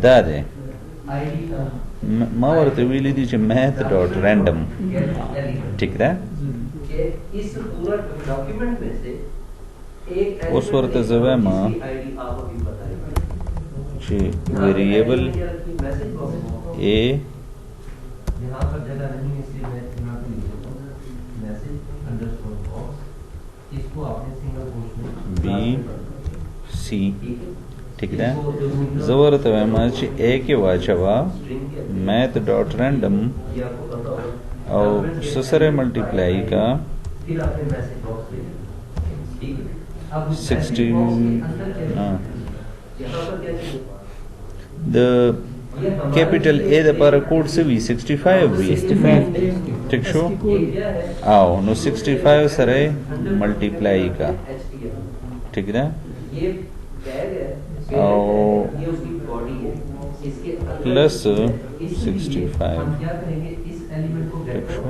دا دی ما ورته ویلی دي چې math dot random ٹھیک ده اوس ورته زه وایم چې ویریبل A B C ٹھیک ده زه ورته وایم چې A کې واچوا math dot random او سره ملټیپلای کا 60 د capital A د पर कोड से भी 65 भी ठीक शो आओ नो 65 सरे मल्टीप्लाई का ठीक है आओ प्लस 65 ठीक शो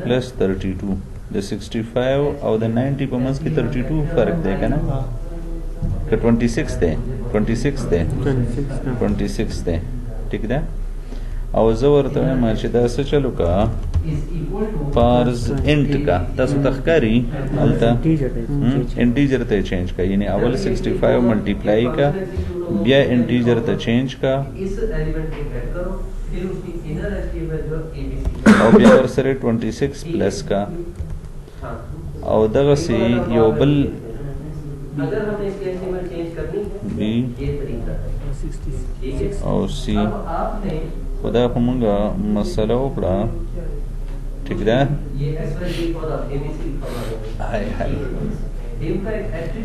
प्लस 32 द 65 और द 90 पर मस की 32 फर्क देगा ना कि 26 दे 26 दे ठीक है और ज़वर तो है माशिदा से चलो का फार्ज इंट का तसु तखकारी अलता इंटीजर ते चेंज का यानी अवल 65 मल्टीप्लाई का बिया इंटीजर ते चेंज का और बिया वर्सरे 26 प्लस का और दगा से योबल अगर हमने इसके डेसिमल चेंज करनी है बी ये तरीका है 66 और सी खुदा हमगा मसला ओकड़ा ठीक है ये SY for ABC hi hi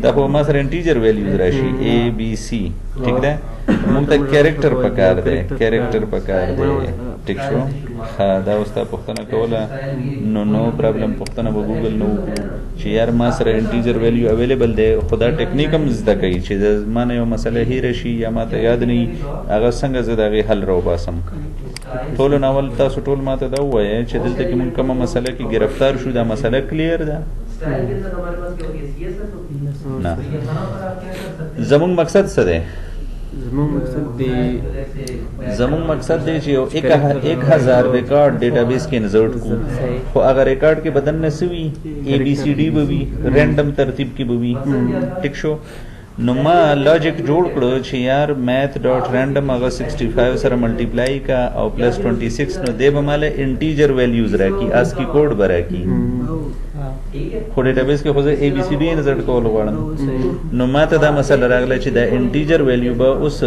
دا خو ما سره انټیجر ویلیوز راشي A B C ٹھیک ده موږ ته کیریکټر پکار دی ٹھیک شو دا اوس ته پوښتنه کوله نو پرابلم پوښتنه په ګوګل نو چې یار ما سره انټیجر ویلیو اویلیبل دی خدا ټیکنیک هم زده کوي چې ما نه یو مسله هیر شي یا ما ته یاد نه هغه څنګه زه دغه حل راو باسم ټول ناول تاسو ټول ما ته دا وایي چې دلته کې موږ کومه مسله کې گرفتار شو دا مسله کلیر ده نه زمون مقصد څه دی زمون مقصد دی چې 1000 ریکارډ ډیټابیس کې انسرټ کو خو اگر ریکارډ کې بدن نه سوي ABCD به وي رینډم ترتیب کې به وي ټیک شو نو ما لاجیک جوړ کړو چې یار math dot random هغه 65 سره ملټیپلای کا او پلس 26 نو دی به مال انټیجر ویلیوز راکی ASCII کوډ براکی خو ډیټابیس کې خو زه ABCD انسرټ کول غواړم نو ما ته دا مسله راغله چې دا انټیجر ویلیو به اوس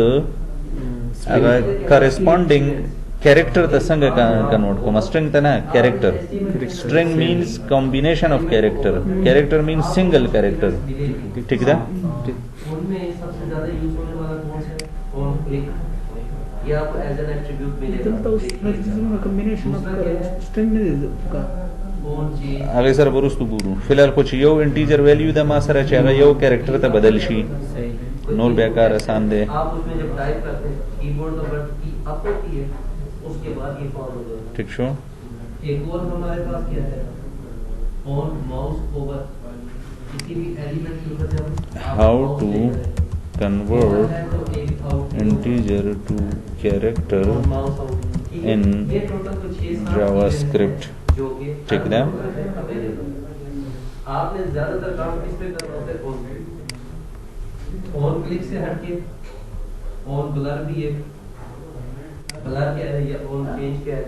هغه کریسپونډینګ کیریکټر ته څنګه کنورټ کوم سټرینګ ته نه کیریکټر سټرینګ مینز کمبینیشن اف کیریکټر مینز سنگل کیریکټر ٹھیک ده उनमें सबसे ज्यादा यूज होने वाला कौन सा है ऑन क्लिक ये आपको एज एन एट्रीब्यूट मिलेगा तो उसमें कॉम्बिनेशन ऑफ स्ट्रिंग ने का هغه سره ورستو ګورو فلال خو چې یو انټیجر ویلیو د ما سره چې هغه یو کیریکټر ته بدل شي نور بیا کار آسان دی आप उसमें जब टाइप करते हैं कीबोर्ड का बटन की अप होती है उसके बाद ये फॉर्म हो जाएगा ठीक शो एक और हमारे पास क्या है ऑन माउस ओवर किसी भी एलिमेंट के ऊपर हम how to convert integer to character in JavaScript ठीक है आपने ज्यादातर काम किस पे करना होता है ऑन क्लिक से हटके ऑन ब्लर भी है ब्लर क्या है या ऑन चेंज क्या है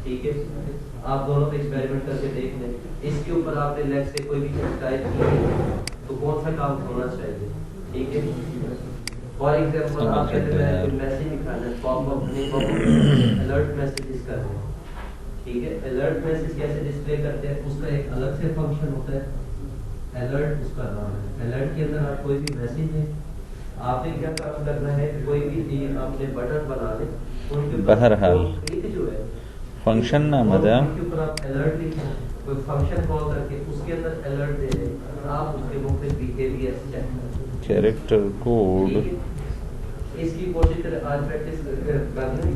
ठीक है आप दोनों पे एक्सपेरिमेंट करके देख लें इसके ऊपर आपने लेग से कोई भी टाइप किया तो कौन सा काम होना चाहिए ठीक है फॉर एग्जांपल आप कहते हैं कोई मैसेज दिखाना है पॉपअप नहीं पॉपअप अलर्ट मैसेजेस करना है ठीक है अलर्ट मैसेज कैसे डिस्प्ले करते हैं उसका एक अलग से फंक्शन होता है अलर्ट उसका नाम है अलर्ट के अंदर आप कोई भी मैसेज है आपने क्या काम करना है कोई भी आपने बटन बना ले उनके बहरहाल जो है फंक्शन नाम है उसके ऊपर आप अलर्ट लिखें कोई फंक्शन कॉल करके उसके अंदर अलर्ट दे दें आप उसके मुख्तलिफ बिहेवियर चेक करें कैरेक्टर कोड इसकी कोशिश करें आज प्रैक्टिस करने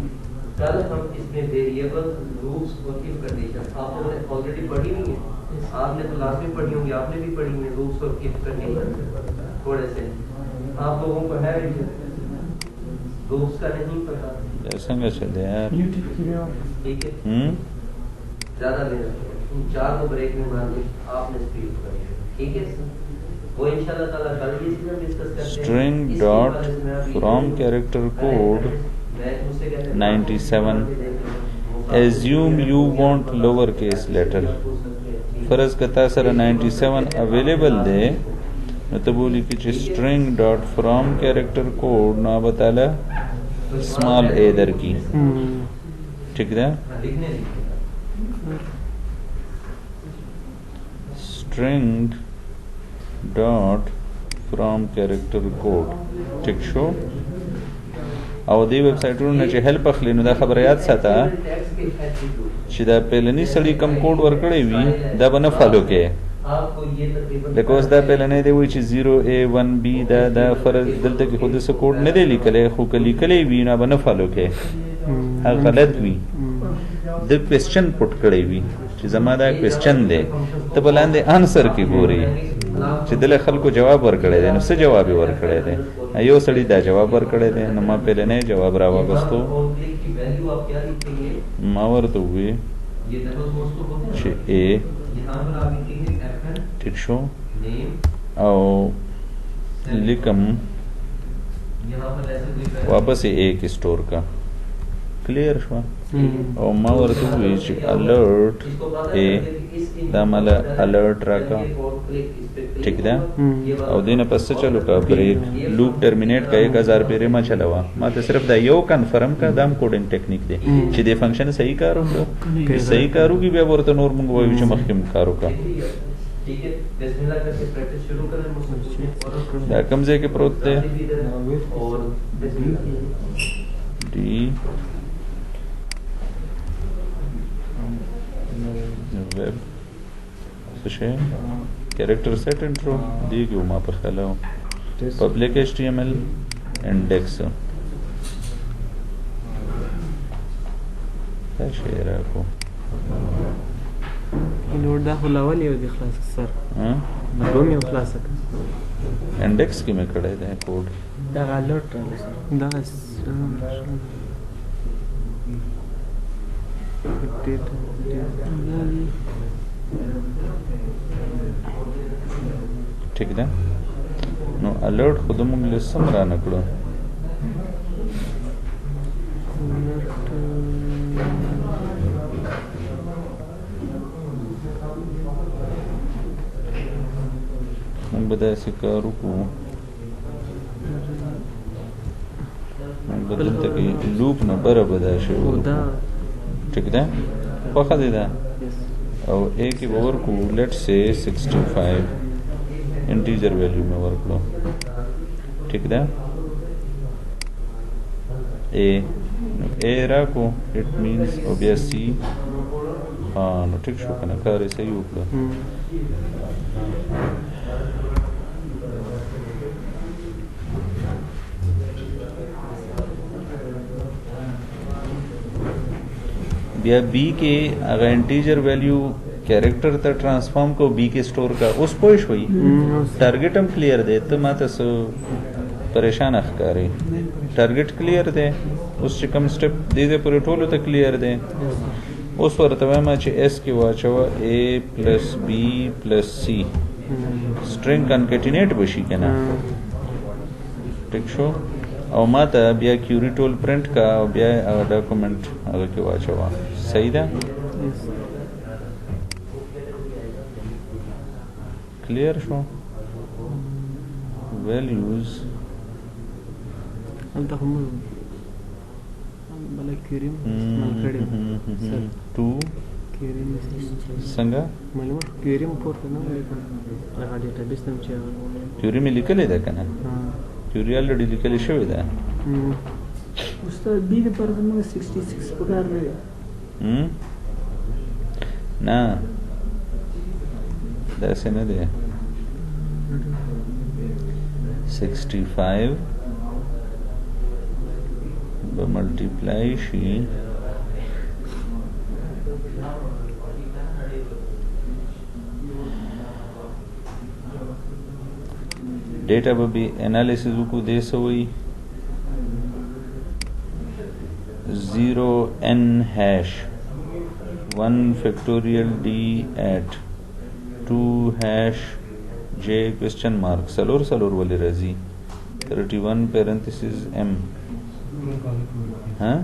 कल हम इसमें वेरिएबल लूप्स और इफ कंडीशन आप लोगों ने ऑलरेडी पढ़ी हुई है आपने तो लास्ट में पढ़ी होंगी आपने भी पढ़ी हुई है लूप्स और इफ कंडीशन थोड़े से आप लोगों को है दोस्त का नहीं पता संग चले यार ठीक है ज्यादा देना 4 को ब्रेक में मान ली आपने स्पीड कर ठीक है वो इंशाल्लाह ताला कल भी इसमें डिस्कस करते हैं string dot from character code 97 assume you want lower case letter फर्ज कता सर 97 अवेलेबल दे न तो बोली कि string dot from character code ना बताला स्मॉल ए दर की ठीक है string dot from character code ठीक शो او دی ویب سایټونو چې هیلپ اخلي نو دا خبره یاد ساته چې دا پهلنی سړی کم کوډ ورکړی وي دا به نه فالو کې لکه اوس دا پهلنی دی وایي چې 0A1B دا فرض دلته کې خود څه کوډ نه دی لیکلی خو که لیکلی وي نو به نه فالو کې هغه غلط وي د کوېسچن پټ کړی وي چې زما دا کوېسچن دی ته به لاندې آنسر کې ګوري چې دله خلکو جواب ورکړی دی نو څه جواب یې ورکړی دی یو سړي دا جواب ورکړی دی نو ما پهلنی جواب را واغستو ما ورته وویې چې A ٹھیک شو او لیکم واپس A کی سٹور کا کلیئر شو او ما ورته وویې چې الرټ A دا مالا الرټ راکا ٹھیک ده او دینه پس چلو کا بریک لوپ ټرمینیټ کا 1000 پیره ما چلاوا ما ته صرف دا یو کنفرم کا دام کوډینګ ټیکنیک دی چې د فنکشن صحیح کار وکړو صحیح کاروږي بیا ورته نور موږ وایو چې مخکې کارو کا ٹھیک ہے بسم اللہ کر کے پریکٹس شروع کریں دا کوم ځای کې پروت دی اور the web څه character set intro دیږي ما په خیال public HTML index دا شی راکو نو دا خلاول یو د خلاص سر دوم یو خلاص इंडेक्स کې مې کړی دی کوډ دا الرټ دا ٹھیک ده نو الرټ خود موږ له سم را نکړو موږ به داسې کار وکړو موږ به دلته کې لوپ نه بره به دا شی وکړو ٹھیک ده خوښه دی دا او A کې به ورکړو لیټ سے 65 इंटीजर वैल्यू में वर्कलो ठीक है ए राको इट मींस ओबीएससी हाँ नो ठीक शो कना करे सही उपलो बिया बी के अगर इंटीजर वैल्यू कैरेक्टर त ट्रांसफॉर्म को बी के स्टोर का उस पोइश हुई टारगेट हम क्लियर दे तो मैं तो परेशान अखकारी टारगेट क्लियर दे उस कम स्टेप दे दे पूरे टोलो तो क्लियर दे उस पर तवे मैं एस की वाचवा ए प्लस बी प्लस सी स्ट्रिंग कनकेटिनेट बशी के ना ठीक शो और माता बिया क्यूरी टोल प्रिंट का बिया डॉक्यूमेंट अगर के वाचवा सही था clear show values انت هم بلا کریم ملکړی سر 2 کریم څنګه معلومات کریم پورته نه لیکم هغه ډیټابیس نم چې کیوري مې لیکلې ده کنه کیوري الریډي لیکلې شوې ده استاد بي د پر موږ 66 پکار دی نه دا څنګه ده 65 به ملټیپلای شي data B analysis को दे सोई 0n hash 1 factorial d at 2 hash j question mark सलोर वाले राजी 31 parenthesis m हाँ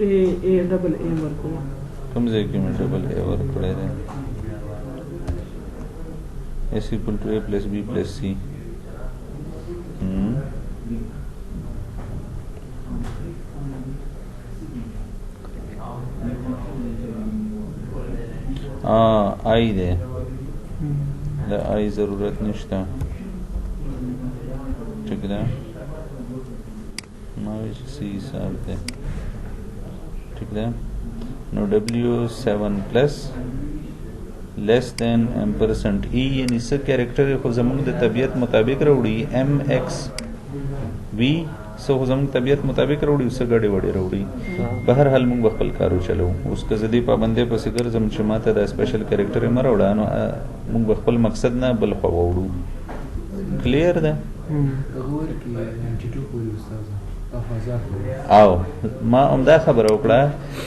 ए डबल ए वर्क हुआ कम से कम डबल ए वर्क पड़े थे s equal to a plus b plus c आई दे आई जरूरत निश्ता ठीक है सी हिसाब दे ठीक है no w7 plus less than ampersand E यानी स कैरेक्टर को जमून दे तबीयत मुताबिक रौड़ी एम एक्स वी सो जमून तबीयत मुताबिक रौड़ी उससे गड़े वड़े रौड़ी बहर हाल मुंग बखल कारो चलो उसका जदी पाबंदे पर सिगर जम जमात दा स्पेशल कैरेक्टर मरोड़ा नो मुंग बखल मकसद ना बल खवड़ू क्लियर दा आओ ما عمده خبره وکړه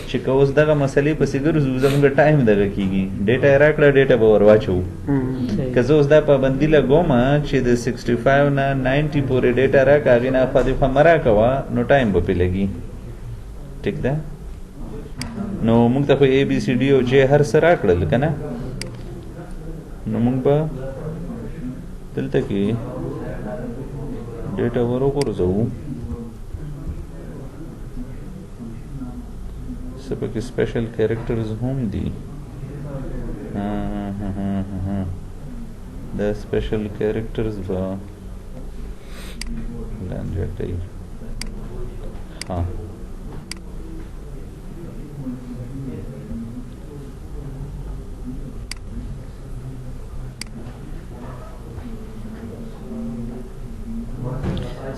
چې کوس دغه مسلې په سیګر زموږ ټایم دغه کیږي ډیټا راکړه ډیټا به ورواچو که زه اوس دا پابندي لګوم چې د 65 نه 90 پورې ډیټا راکاږي نه خو دې خمره کوا نو ټایم به لګي ټیک ده نو موږ ته خو اے بی سی ډي او جے هر سره راکړل کنه نو موږ به دلته کې ډیټا ورغورځو سبق स्पेशल कैरेक्टर्स होम दी द स्पेशल कैरेक्टर्स व लैंडजेट हाँ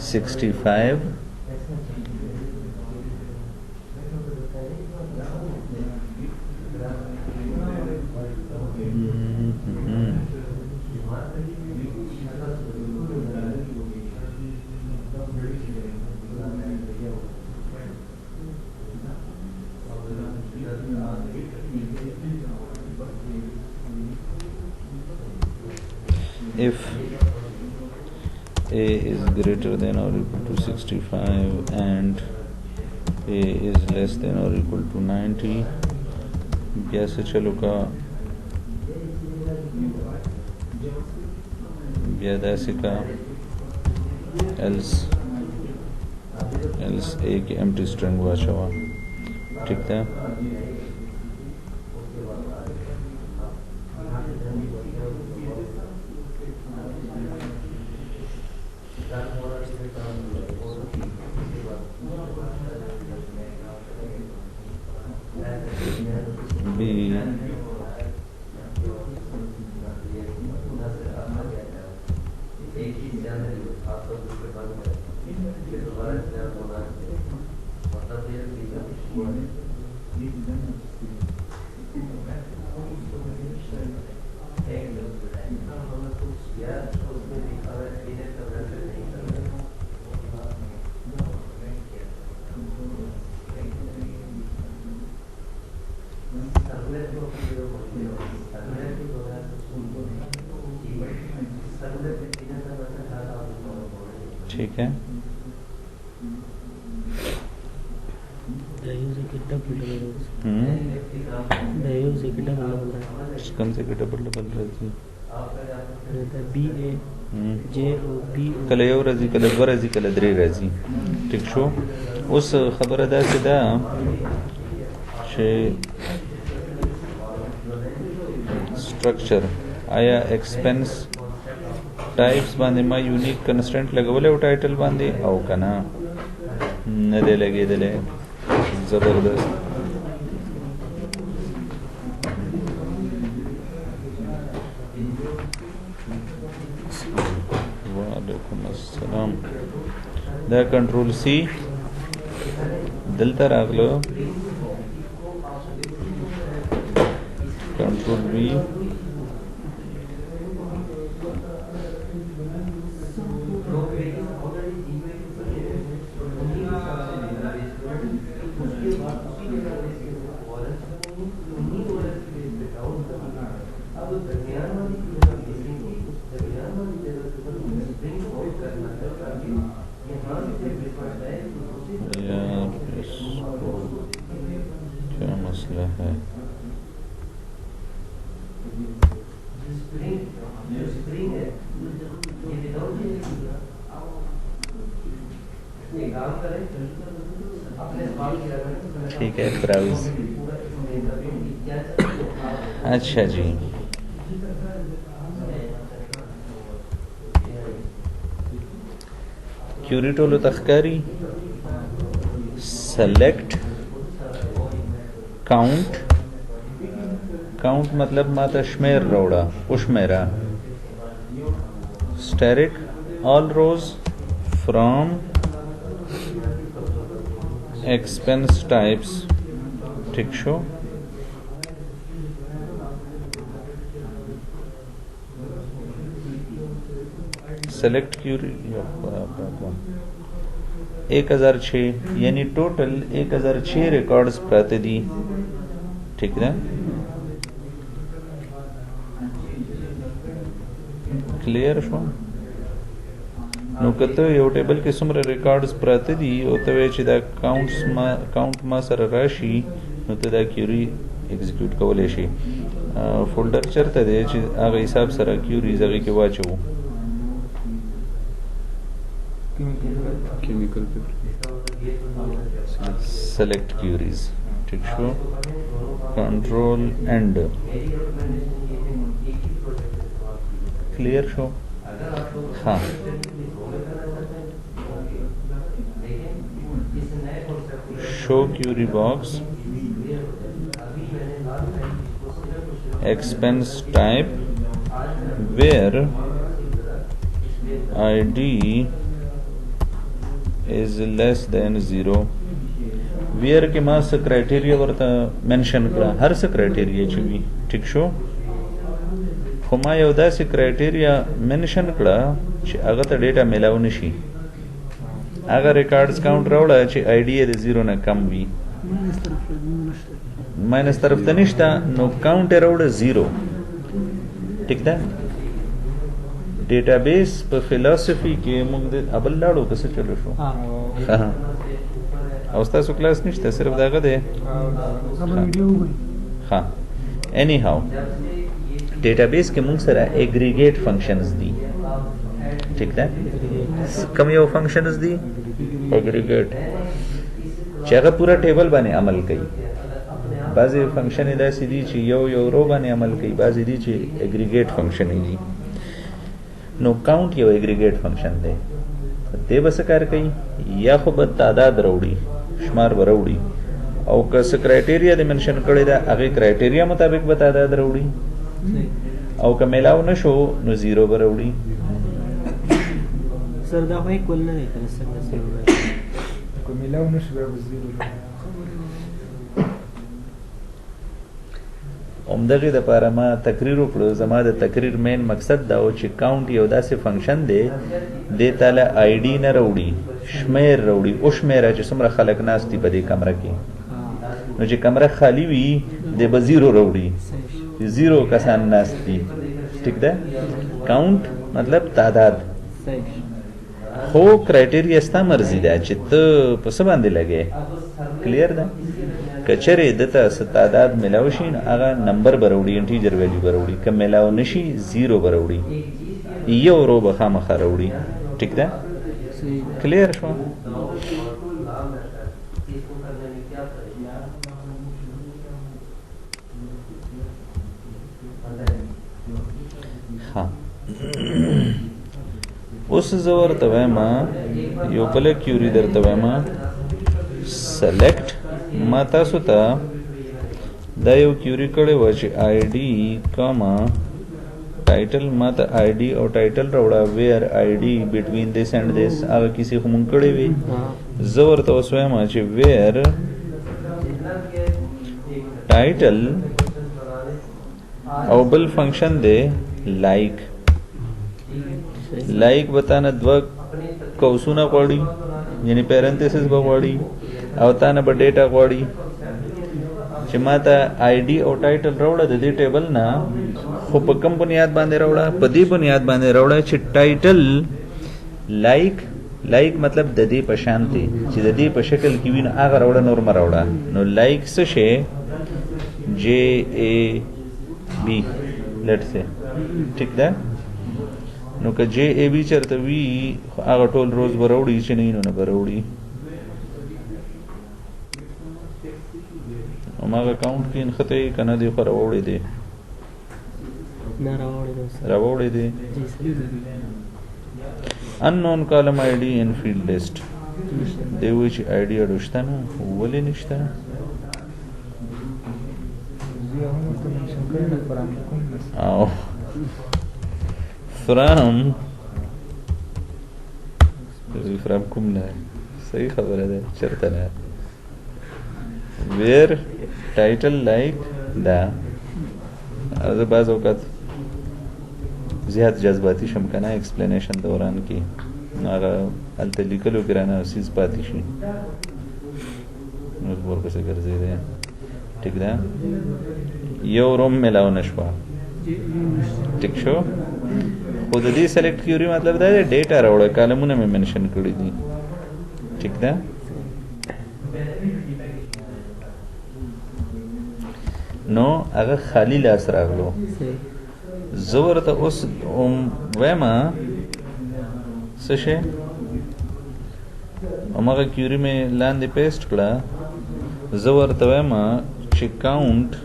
$65 if a is greater than or equal to 65 and a is less than or equal to 90 कैसे चलो का ऐसे का else a की empty string वाचा हुआ ठीक है ठीक है कम से डबल राजी बी ए जे ओ बी कले यौ राजी कले दो राजी कले درې राजी ٹھیک شو اوس خبره ده چې دا چې स्ट्रक्चर आया एक्सपेंस टाइप्स बांधे मा यूनिक कंस्ट्रेंट लगवले वो टाइटल बांधे औ कना न दे लगे दले जबरदस्त वालेकुम अस्सलाम दा कंट्रोल सी दिलता रागलो कंट्रोल बी ठीक है ब्राउज। अच्छा जी, क्यूरिटोलो तख्कारी सेलेक्ट काउंट, काउंट मतलब माता शमेर रोड़ा उशमेरा, asterisk all rows from expense types, ठीक शो। सेलेक्ट क्यूरी 1006 यानी टोटल 1006 रिकॉर्ड्स प्रातदी, ठीक है क्लियर शो। नो कतो यो टेबल के सुमर रिकॉर्ड्स प्रातदी ओतवे चिदा काउंट मा सर राशि नो तदा क्यूरी एग्जीक्यूट कवले शि फोल्डर चरता दे ची आगे हिसाब सर क्यूरीज आगे के वाचो केमिकल सेलेक्ट क्यूरीज, ठीक show control and clear show. हाँ show query box expense type where ID is less than 0 where के मास क्राइटेरिया वर्ता मेंशन करा हर से क्राइटेरिया चुवी, ठीक शो। खुमा यौदा से क्राइटेरिया मेंशन करा छि अगर तो डेटा मिलाव नशी, अगर रिकॉर्ड्स काउंट रोड़ा छि आईडी दे 0 ना कम भी माइनस तरफ तनिष्ठा नो काउंट अराउंड 0, ठीक है। डेटाबेस पर फिलॉसफी के मुग्दे अबल लाड़ो कैसे चलो शो। हाँ अवस्था सु क्लास निष्ठा सिर्फ दागा दे। हाँ एनी हाउ डेटाबेस के मुंग सरा एग्रीगेट फंक्शंस दी, ठीक है। कम यो फंक्शंस दी एग्रीगेट चाहे पूरा टेबल बने अमल कई, बाजी फंक्शन इदा सीधी ची यो रो बने अमल कई, बाजी दी ची एग्रीगेट फंक्शन ही नो काउंट यो एग्रीगेट फंक्शन दे बस कर कई या खूब तादाद रौड़ी शुमार बरौड़ी और कस क्राइटेरिया दे मेंशन करे दा आगे क्राइटेरिया मुताबिक बता दा रौड़ी और का मिलाव न शो नो 0 बरौड़ी। सर दा होई कुल नहीं कर सकते को मिलाव न शो 0 उमदगी द पारा मा तकरीर उकड़ो जमा द तकरीर मेन मकसद दा ओ ची काउंट योदा से फंक्शन दे ताला आईडी न रौड़ी शमेर रौड़ी उशमेरा ची सुमरा खलक नास्ती बदे कमरा की नो ची कमरा खाली वी दे ब 0 रौड़ी 0 कसान नास्ती, ठीक है। काउंट मतलब तादाद हो क्राइटेरिया स्ता मर्जी दा चित पस बांधे लगे, क्लियर दा कचरे दता तादाद मिलावशी आगा नंबर बरौड़ी इंटीजर वैल्यू बरौड़ी कम मिलाव नशी 0 बरौड़ी ये रो बखा मखा रौड़ी, ठीक है क्लियर शो। हाँ उस जवर तवेमा यो पले क्यूरी दर तवेमा सेलेक्ट माता सुता दायो क्यूरी कड़े वच आईडी कमा टाइटल माता आईडी और टाइटल रौड़ा where ID between this and this आगे किसी हम कड़े वे जवर तो स्वयं आचे वेयर टाइटल औबल फंक्शन दे लाइक बताना द्व कौसुना कोड़ी यानी पैरेंथेसिस बवाड़ी अवताना ब डेटा कोड़ी चिमाता आईडी और टाइटल रौड़ा दे टेबल ना खूब कम बुनियाद बांधे रौड़ा पदी बुनियाद बांधे रौड़ा छि टाइटल लाइक मतलब ददी पशांति छि ददी पशकल की विन आगा रौड़ा नॉर्मल रौड़ा नो लाइक से JAB लेट्स से, ठीक है। नो का JAB चरत वी आगा टोल रोज बरौड़ी छि नहीं नो बरौड़ी हमारा काउंट की इनखते कना दे पर ओड़े दे ना रावण दो सर रवोड़े दे जी sir unknown column ID in field list देवी ची आईडी अडुश्ता ना वली निश्ता زي هم mention karen from kunas आओ फ्रॉम कुमला सही खबर है चलता है वेयर टाइटल लाइक दा आज बाज औकात ज़्यादा जज्बाती शमकना एक्सप्लेनेशन दौरान की नागा अल्तलिकलो किराना सीज पाती शी बोल कैसे कर दे रहे ठीक है यो रोम मिलाओ नशवा ठीक शो खुद दी सेलेक्ट क्यूरी मतलब दा डेटा रावड़े कॉलमों में मेंशन करी दी ठीक है नो अगर खाली लास रागलो सही जोर तो उस वेमा सशे हमारा क्यूरी में लांद पेस्ट करा जोर तो वेमा ची काउंट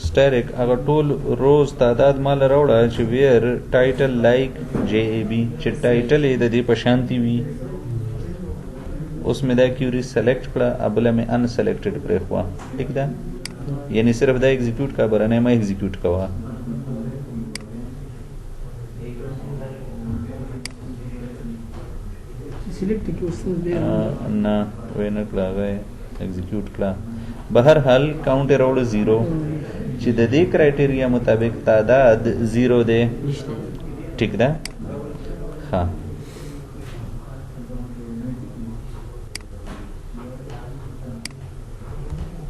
स्टैरिक अगर टोल रोज तादाद माल रावड़ा ची वेयर टाइटल लाइक जेएबी ची टाइटल ए दी पशांति वी उसमें दा क्यूरी सेलेक्ट करा अबला में अनसेलेक्टेड करे हुआ ठीक है यानी सिर्फ दा एग्जीक्यूट का बराने में एग्जीक्यूट का हुआ सिलेक्ट की उसने दे ना वेनर कला गए एग्जीक्यूट कला बहरहाल काउंट अराउंड 0 ची दी क्राइटेरिया मुताबिक तादाद 0 दे ठीक है हाँ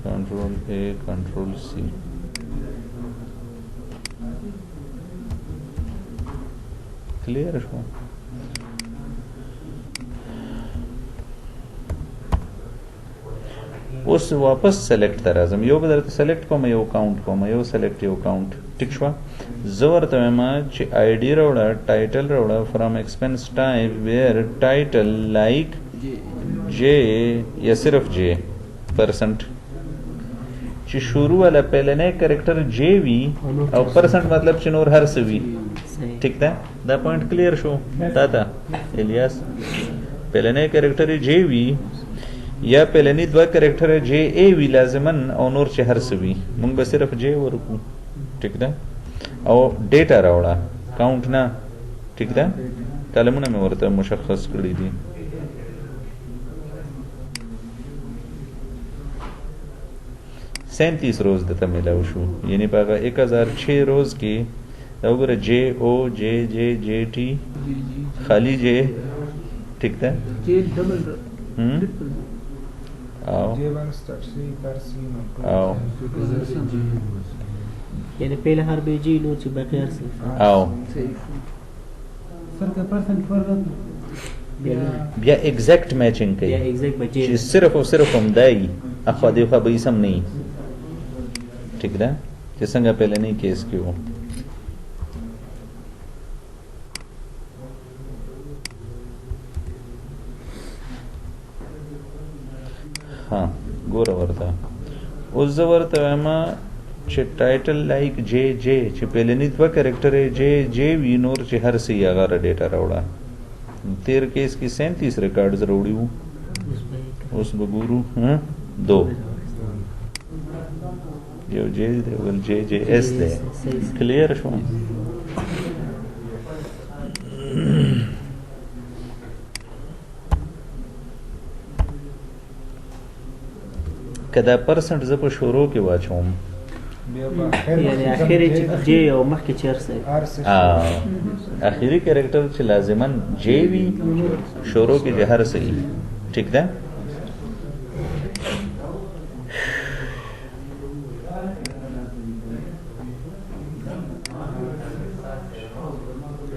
control A control C clear है उस वापस सेलेक्ट तराजम यो बदर सेलेक्ट को मैं यो काउंट को मैं यो सेलेक्ट यो काउंट ठीक शवा जोर तमेमा ची आईडी रोड़ा टाइटल रोड़ा from expense type where title like J या सिर्फ जे परसेंट ची शुरू वाला पहले ने कैरेक्टर जे वी और परसेंट मतलब चिनोर हर सवी सही ठीक है द पॉइंट क्लियर शो ताता इलियास पहले ने कैरेक्टर जे वी या पहले नी द्वा कैरेक्टर है जे ए वी लाजमन और नूर चे हर सवी मुंग बस सिर्फ जे वरकू ठीक है और डेटा रावड़ा काउंट ना ठीक है कलमुना में वरता मुशख्खस करी दी सैंतीस रोज देता मिला उशू यानी पागा 1006 रोज की अगर जे ओ जे जे जे टी खाली जे ठीक है जे डबल आओ J1 start C car C आओ यानी पहले हर बेजी लो ची बाकी हर से आओ सर का परसेंट फर्क या एग्जैक्ट मैचिंग या कई एग्जैक्ट बजे चीज सिर्फ और सिर्फ हम दाई अखवा देखा बईसम नहीं ठीक है जिसंगा पहले नहीं केस क्यों हाँ गोरा वर्ता उस वर्ता वेमा चे टाइटल लाइक जे जे चे पहले नहीं तो कैरेक्टर है जे जे वी नोर चे हर सी आगार डेटा रावड़ा तेर केस की 37 रिकॉर्ड्स रोड़ी हूँ उस बगुरु हाँ 2 यो जे जे जे एस दे क्लियर शो कदा परसेंट जब शुरू के वाचूं यानी आखिरी जे और मखी चेयर से आखिरी कैरेक्टर च लाजिमन जे वी शुरू के जहर सही ठीक है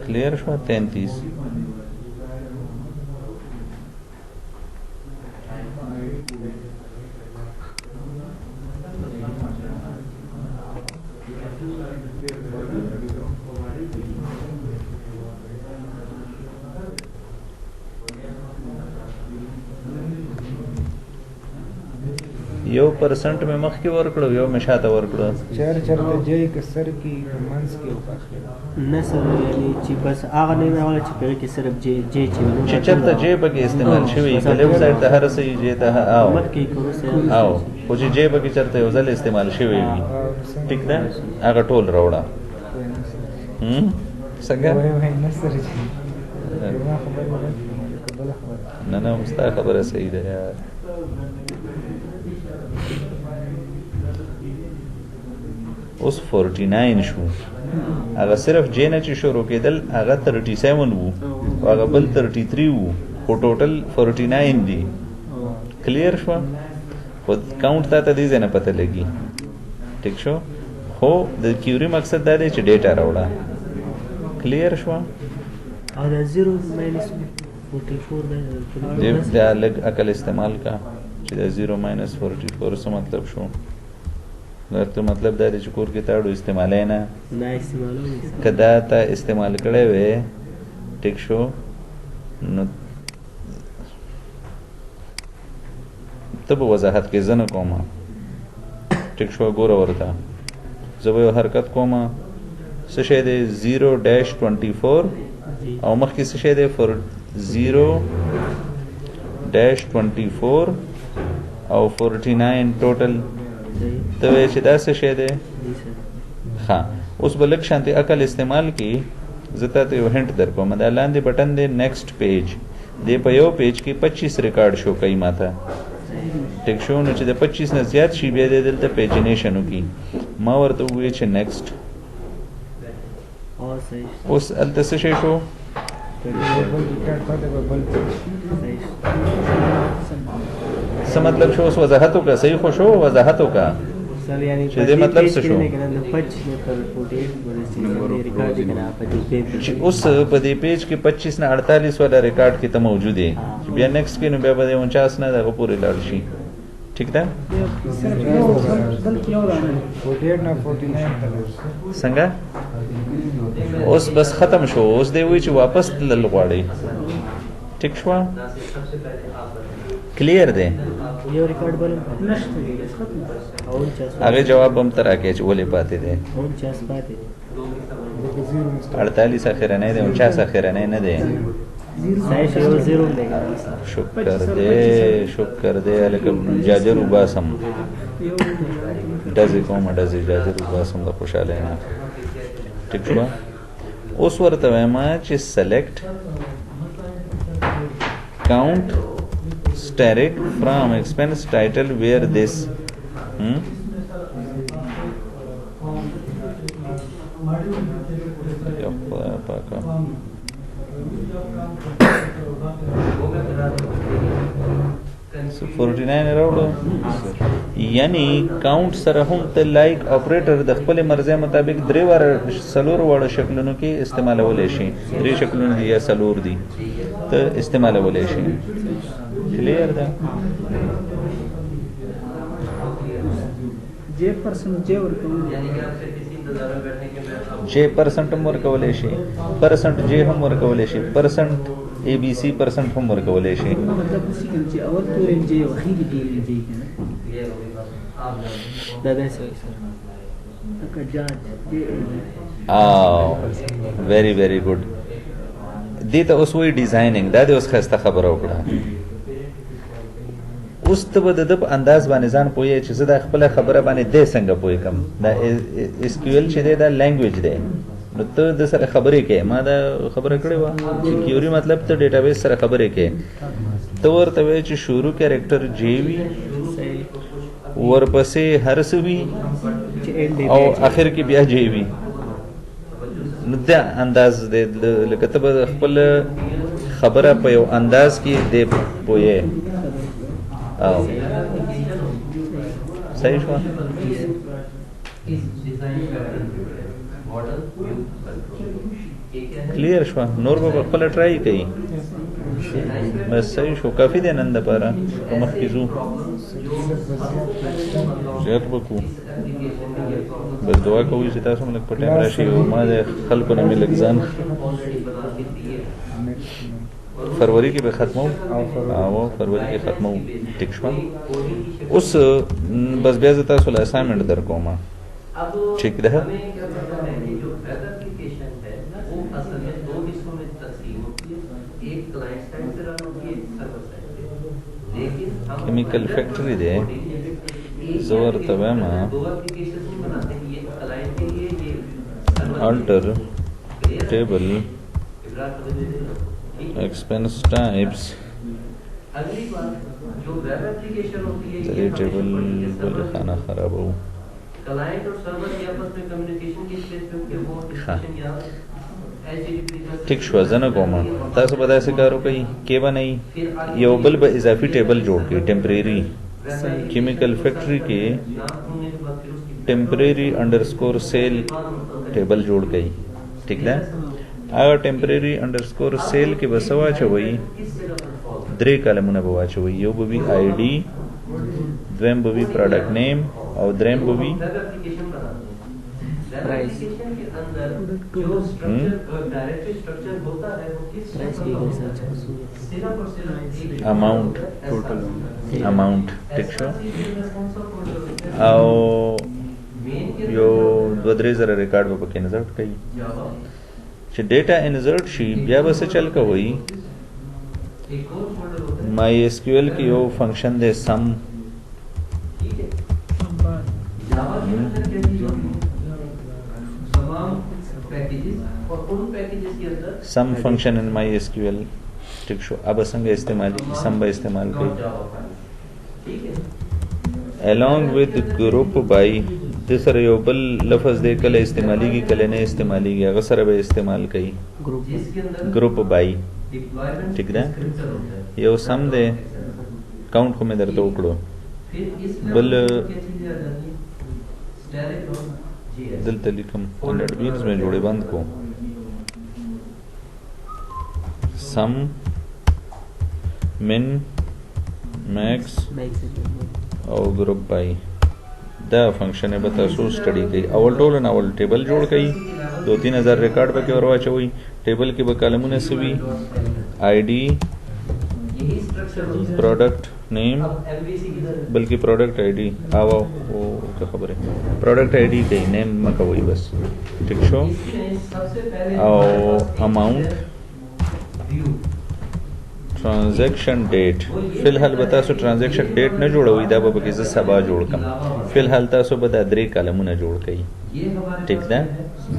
क्लियर शो 33 1% में मख के ورکړو یو مشاته ورکړو چرته جای کسر کی منس کې وکړه نه سر یعنی چې بس هغه نه راغله چې په کې صرف جې چې چرته جې بګي استعمال شوی کله وسایل ته هر څه یې ته او مخکې کوو او خو چې جې بګي چرته یو ځل استعمال شوی وي ټیک ده هغه ټول راوړه څنګه وای نصر جی ما خبر نه نه مستا خبره صحیح ده یار اوس 49 شو هغه صرف جې نه چې شروع کېدل هغه 37 وو هغه بل 33 وو خو ټوټل 49 دي کلیر شو خو کاونټ ته دې نه پته لګي ٹھیک شو خو د کیوري مقصد دا دی چې ډیټا راوړه کلیر شو او دا 0 ماینس 44 دا لګ عقل استعمال کا چې دا 0 ماینس 44 څه مطلب شو ته مطلب دا دی چې کور کې تاړو استعمالای نه استعمالو کدا ته استعمال کړي وې ټیک شو نو ته په وضاحت کې زنه کومه ټیک شو ګوره ورته زه به حرکت کومه څه شی دی 0-24 او مخکې څه شی دی 0-24 او 49 ټوټل ته وایې چې دا څه شی دی ها اوس به لږ شانتي عقل استعمال کی زه تاته یو هنټ درکوم دا لاندې بټن دی نیکسټ پیج دی په یو پیج کې 25 ریکارډ شو کوي ماته ټیک شو نو چې د 25 نه زیات شي بیا دلته پیجنیشن وکي ما ورته وویل چې نیکسټ اوس الته څه شی شو څه مطلب شو اوس وضاحت وکړه صحیح خو شو وضاحت وکړه چې دې مطلب څه شو چې اوس په دې پیج کې 25 نه 48 والا ریکارډ کې ته موجود دی بیا نیکسټ کې نو بیا به 49 نه دغه پورې لاړ شي ٹھیک ده څنګه اوس بس ختم شو اوس دی وی چې واپس تلل غواړي ٹھیک شو کلیر دی یو ریکارډ بل هغه جواب هم تر راکې چې ولې پاتې دی 49 پاتې 48 اخره نه دی 49 اخره نه دی شکر دې الکم جاجر وباسم دزې کوم دزې جاجر وباسم د خوشاله نه ټیک شو اوس ورته وایم چې سلیکټ count static from expense title where this So 49 راوړو یعنی کاونټ سره هم ته لایک اپریټر د خپل مرزه مطابق درې واره سلور وړو شکلونو کې استعمالولای شي درې شکلونه دي یا سلور دي ته استعمالولای شي کلیر ده J% هم ورکولای شي پرسنٹ J هم ورکولای شي پرسنٹ ABC پرسنٹ هم ورکولای شي مطلب اسی کې چې اول تورې جې وحید دی جې کنه دا ده صحیح سر اکا جاج very very good دې ته اوس وی ډیزاینینګ دا د اوس خسته خبره وکړه اوس ته به د انداز باندې ځان پوهې چې زه د خپل خبره باندې دې څنګه پوهې کم دا اس کیو ایل چې دی دا لینګویج دی نو ته د سره خبرې کې ما دا خبره کړې و چې کیوري مطلب ته ډیټابیس سره خبرې کې ته ورته وایې چې شروع کیریکټر جی وي ورپسې هر څه وي او اخر کې بیا جی وي نو دا انداز دی لکه ته به خپل خبره په یو انداز کې دی پوهې او صحیح شو کلیر شو نور به خپل ټرای کوي بس صحیح شو کافی دی نن لپاره کوم کیزو زیات وکړو بس دعا کوي چې تاسو موږ په ټیم راشي او ما د خلکو نه ملګ ځان फरवरी के पे खत्म हो वो फरवरी के खत्म हो ठीक शो उस बस बेजता सुल असाइनमेंट दर को मा ठीक है जो वेब एप्लीकेशन है वो असल में दो हिस्सों में तकसीम होती है, एक क्लाइंट साइड से रन होती है, एक सर्वर साइड पे। लेकिन हम केमिकल फैक्ट्री दे जोर तबमा दो एप्लीकेशन नहीं बनाते हैं, ये क्लाइंट के लिए ये सर्वर अल्टर टेबल ठीक है। एक्सपेंस टाइप्स अगली बात जो वेब एप्लीकेशन होती है चलिए टेबल बोले खाना खराब हो क्लाइंट और सर्वर के आपस में कम्युनिकेशन की स्पेस पे कि वो डिस्कशन या ठीक शो जन कोमा तासो बता से करो कई के बनाई ये ओबल ब इजाफी टेबल जोड़ के टेम्परेरी केमिकल फैक्ट्री के टेम्परेरी अंडरस्कोर सेल टेबल जोड़ गई ठीक है। अगर टेम्परेरी अंडरस्कोर सेल के बसवा चवई द्रे कलमुना बवा चवई यो बवी आईडी द्वेम बवी प्रोडक्ट नेम और द्रेम बवी प्राइस के अंदर जो स्ट्रक्चर डायरेक्टरी स्ट्रक्चर होता है वो किस प्राइस की सिर्फ और सिर्फ अमाउंट टोटल अमाउंट ठीक शो आओ यो द्वद्रे जरा रिकॉर्ड पे पके नजर कई चे डेटा इंसर्ट शी बिया बस चल का हुई माई एसक्यूएल की यो फंक्शन दे सम सम फंक्शन इन माई एसक्यूएल ठीक शो अब असंग इस्तेमाल सम बा इस्तेमाल कई along with group by तीसरा योबल लफ्ज दे कल इस्तेमाली की कल ने इस्तेमाली की अगसर बे इस्तेमाल कई ग्रुप बाई ठीक है ये सम दे काउंट को मैं दर तो उकड़ो बल दिल तलिकम 100 में जोड़े बंद को सम मिन मैक्स और ग्रुप बाई द फंक्शन है बता सो स्टडी की अवल टोल एंड अवल टेबल जोड़ गई 2-3 रिकॉर्ड पे के और हुई टेबल की बकालमुने से भी आईडी प्रोडक्ट नेम बल्कि प्रोडक्ट आईडी आवा वो क्या खबर है प्रोडक्ट आईडी कहीं नेम में का वही बस ठीक शो और अमाउंट ट्रांजैक्शन डेट फिलहाल बता सो ट्रांजैक्शन डेट न जोड़ा हुई दाबा बकी से सबा जोड़ कम फिलहाल तासो बता द्रे कलम न जोड़ कई ठीक है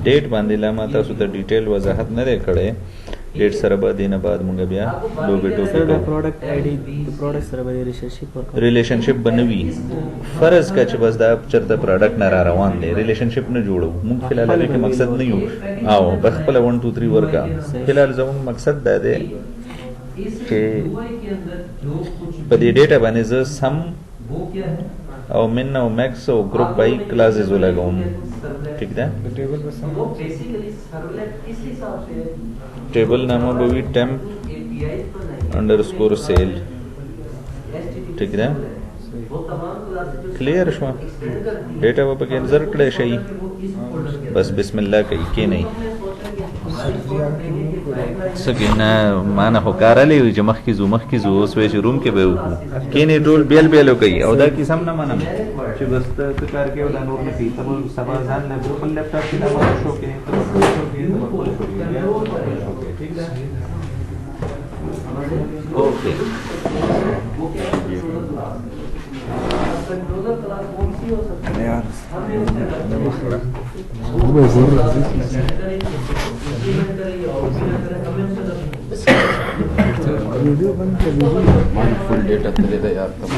डेट बांधिला मा तासो तो डिटेल वजाहत न दे खड़े डेट सरबा दिन बाद मुंगा बिया दो बेटो sir the product ID the product server relationship Banwi फर्ज का बस दा चरता प्रोडक्ट न रवान दे रिलेशनशिप न जोड़ो मुंग फिलहाल अभी के मकसद नहीं हो आओ बस पहले 1 2 3 वर्क का फिलहाल जब मकसद दा दे के पर ये डेटा बने जो सम और मिन और मैक्स और ग्रुप बाई क्लासेस हो लगा ठीक है टेबल बस टेबल नाम बवी टेम्प अंडरस्कोर सेल ठीक है क्लियर शो डेटा वो के इंसर्ट ले शई बस बिस्मिल्लाह कही के नहीं सकिना माना होकारा ले जो मख की जो उस वे रूम के बे के ने टोल बेल बेलो कही औदा की सम ना माना कि बस तो करके औदा नोट में थी तब सवाल जान ले बिल्कुल लैपटॉप की नाम शो के ठीक है ओके यार वीडियो बंद कर फुल डेटा दे दे यार तब